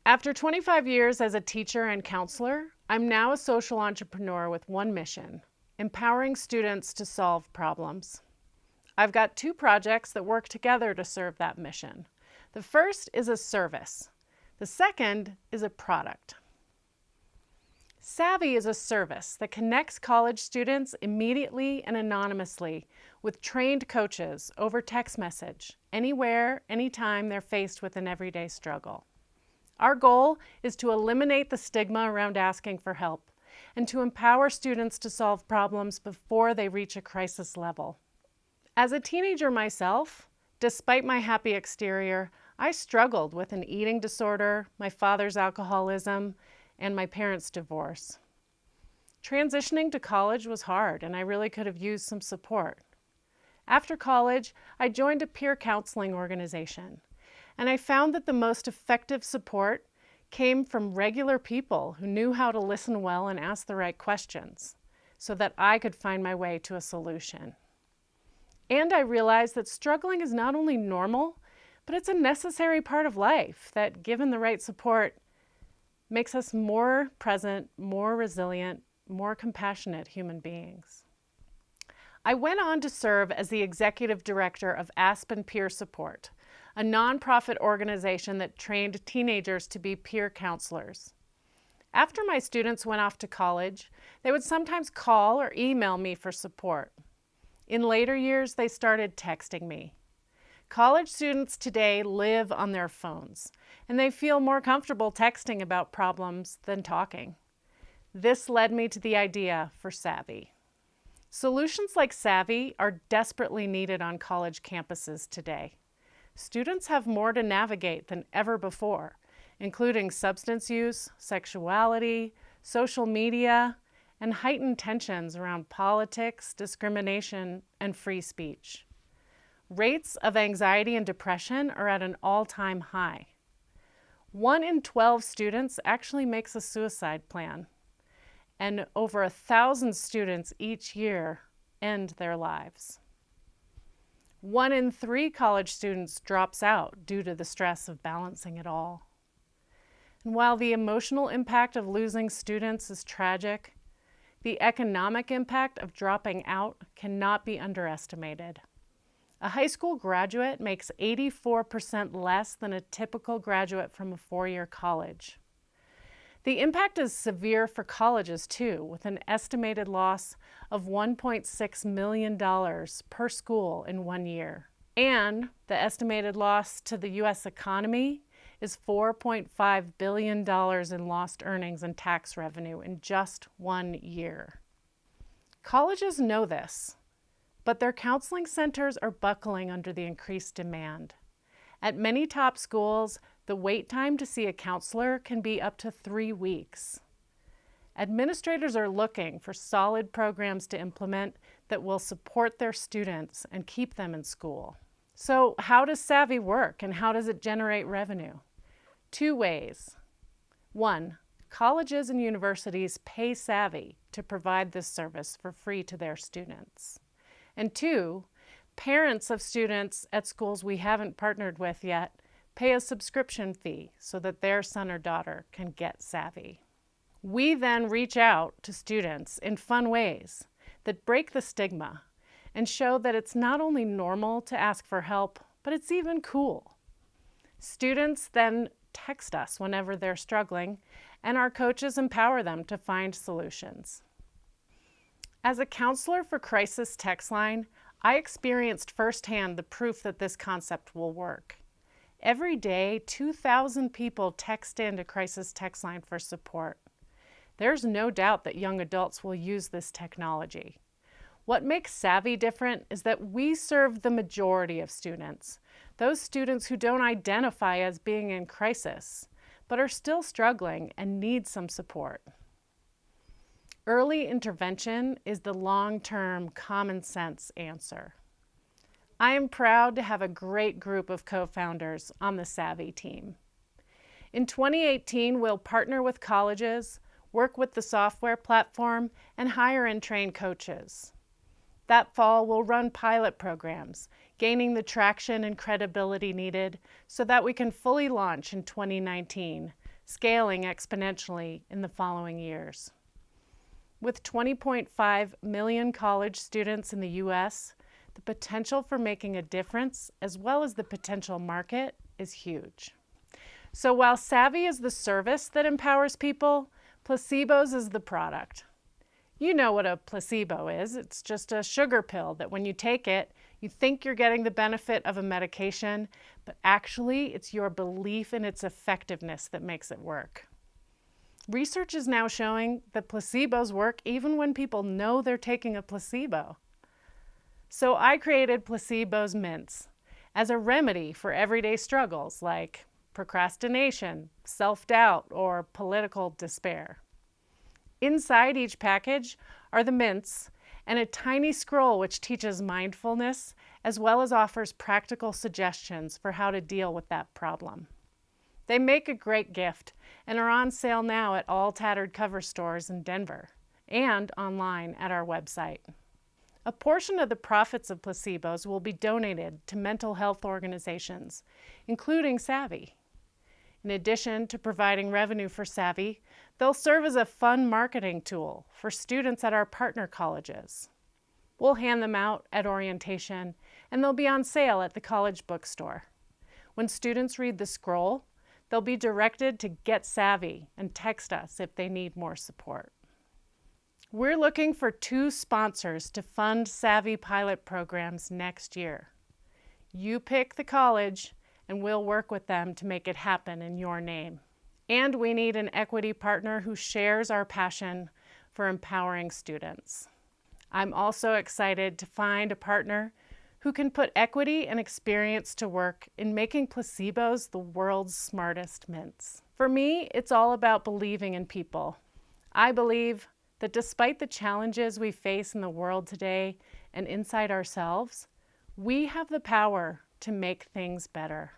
After 25 years as a teacher and counselor, I'm now a social entrepreneur with one mission: empowering students to solve problems. I've got two projects that work together to serve that mission. The first is a service. The second is a product. Savvy is a service that connects college students immediately and anonymously with trained coaches over text message, anywhere, anytime they're faced with an everyday struggle. Our goal is to eliminate the stigma around asking for help and to empower students to solve problems before they reach a crisis level. As a teenager myself, despite my happy exterior, I struggled with an eating disorder, my father's alcoholism, and my parents' divorce. Transitioning to college was hard, and I really could have used some support. After college, I joined a peer counseling organization, and I found that the most effective support came from regular people who knew how to listen well and ask the right questions so that I could find my way to a solution. And I realized that struggling is not only normal, but it's a necessary part of life that, given the right support, makes us more present, more resilient, more compassionate human beings. I went on to serve as the executive director of Aspen Peer Support, a nonprofit organization that trained teenagers to be peer counselors. After my students went off to college, they would sometimes call or email me for support. In later years, they started texting me. College students today live on their phones, and they feel more comfortable texting about problems than talking. This led me to the idea for Savvy. Solutions like Savvy are desperately needed on college campuses today. Students have more to navigate than ever before, including substance use, sexuality, social media, and heightened tensions around politics, discrimination, and free speech. Rates of anxiety and depression are at an all-time high. 1 in 12 students actually makes a suicide plan, and over 1,000 students each year end their lives. 1 in 3 college students drops out due to the stress of balancing it all. And while the emotional impact of losing students is tragic, the economic impact of dropping out cannot be underestimated. A high school graduate makes 84% less than a typical graduate from a 4-year college. The impact is severe for colleges too, with an estimated loss of $1.6 million per school in 1 year. And the estimated loss to the U.S. economy is $4.5 billion in lost earnings and tax revenue in just 1 year. Colleges know this, but their counseling centers are buckling under the increased demand. At many top schools, the wait time to see a counselor can be up to 3 weeks. Administrators are looking for solid programs to implement that will support their students and keep them in school. So how does Savvy work and how does it generate revenue? 2 ways. 1, colleges and universities pay Savvy to provide this service for free to their students. And 2, parents of students at schools we haven't partnered with yet pay a subscription fee so that their son or daughter can get Savvy. We then reach out to students in fun ways that break the stigma and show that it's not only normal to ask for help, but it's even cool. Students then text us whenever they're struggling, and our coaches empower them to find solutions. As a counselor for Crisis Text Line, I experienced firsthand the proof that this concept will work. Every day, 2,000 people text into Crisis Text Line for support. There's no doubt that young adults will use this technology. What makes Savvy different is that we serve the majority of students, those students who don't identify as being in crisis, but are still struggling and need some support. Early intervention is the long-term, common-sense answer. I am proud to have a great group of co-founders on the Savvy team. In 2018, we'll partner with colleges, work with the software platform, and hire and train coaches. That fall, we'll run pilot programs, gaining the traction and credibility needed so that we can fully launch in 2019, scaling exponentially in the following years. With 20.5 million college students in the U.S., the potential for making a difference, as well as the potential market, is huge. So while Savvy is the service that empowers people, Placebos is the product. You know what a placebo is. It's just a sugar pill that when you take it, you think you're getting the benefit of a medication, but actually it's your belief in its effectiveness that makes it work. Research is now showing that placebos work even when people know they're taking a placebo. So I created Placebos Mints as a remedy for everyday struggles like procrastination, self-doubt, or political despair. Inside each package are the mints and a tiny scroll which teaches mindfulness as well as offers practical suggestions for how to deal with that problem. They make a great gift and are on sale now at all Tattered Cover stores in Denver and online at our website. A portion of the profits of placebos will be donated to mental health organizations, including Savvy. In addition to providing revenue for Savvy, they'll serve as a fun marketing tool for students at our partner colleges. We'll hand them out at orientation, and they'll be on sale at the college bookstore. When students read the scroll, they'll be directed to Get Savvy and text us if they need more support. We're looking for 2 sponsors to fund Savvy pilot programs next year. You pick the college, and we'll work with them to make it happen in your name. And we need an equity partner who shares our passion for empowering students. I'm also excited to find a partner who can put equity and experience to work in making placebos the world's smartest mints. For me, it's all about believing in people. I believe that despite the challenges we face in the world today and inside ourselves, we have the power to make things better.